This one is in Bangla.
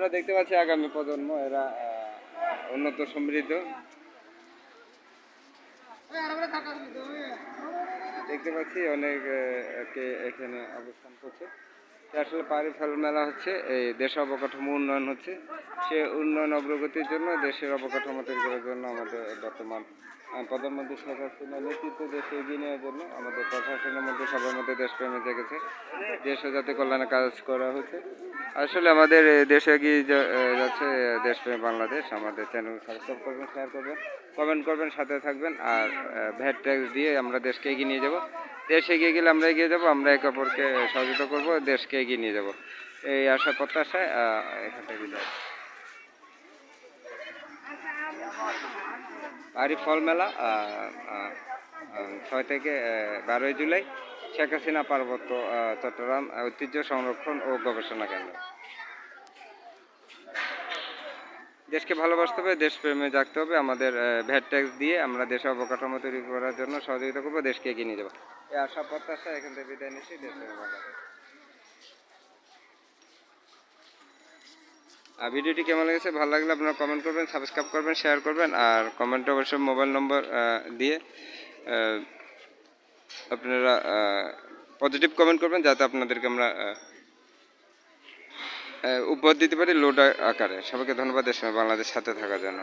আমরা দেখতে পাচ্ছি আগামী প্রজন্ম এরা উন্নত সমৃদ্ধ। দেখতে পাচ্ছি অনেক এখানে অবস্থান করছে। আসলে পাহাড়ি ফল মেলা হচ্ছে এই দেশ অবকাঠামো উন্নয়ন হচ্ছে, সে উন্নয়ন অগ্রগতির জন্য দেশের অবকাঠামো তৈরি করার জন্য আমাদের বর্তমান প্রধানমন্ত্রী শেখ হাসিনার নেতৃত্বে দেশে এগিয়ে নেওয়ার জন্য আমাদের প্রশাসনের মধ্যে সবার মধ্যে দেশপ্রেমে জেগেছে, দেশ ও জাতীয় কল্যাণে কাজ করা হচ্ছে। আসলে আমাদের দেশে এগিয়ে যাচ্ছে দেশপ্রেম বাংলাদেশ। আমাদের চ্যানেল সাবস্ক্রাইব করবেন, শেয়ার করবেন, কমেন্ট করবেন, সাথে থাকবেন। আর ভ্যাট ট্যাক্স দিয়ে আমরা দেশকে এগিয়ে নিয়ে যাব। দেশ এগিয়ে গেলে আমরা এগিয়ে যাব, আমরা একে অপরকে সহযোগিতা করব, দেশকে এগিয়ে নিয়ে যাব, এই আশা প্রত্যাশায় এখান থেকে বিদায়। পাহাড়ি ফল মেলা 6 থেকে 12 জুলাই, শেখ হাসিনা পার্বত্য চট্টগ্রাম ঐতিহ্য সংরক্ষণ ও গবেষণা কেন্দ্র। দেশকে ভালোবাসতে হবে, দেশপ্রেমে জাগতে হবে। আমাদের ভ্যাট ট্যাক্স দিয়ে আমরা দেশে অবকাঠামো তৈরি করার জন্য সহযোগিতা করবো, দেশকে এগিয়ে নিয়ে যাবো, এই আশা প্রত্যাশা এখান থেকে বিদায় নিচ্ছি। দেশের বাংলাদেশ। ভিডিওটি কেমন লেগেছে, ভালো লাগলে আপনারা কমেন্ট করবেন, সাবস্ক্রাইব করবেন, শেয়ার করবেন। আর কমেন্টে অবশ্যই মোবাইল নম্বর দিয়ে আপনারা পজিটিভ কমেন্ট করবেন, যাতে আপনাদেরকে আমরা উপহার দিতে পারি লোড আকারে। সবাইকে ধন্যবাদ দেশ বাংলাদেশ সাথে থাকার জন্য।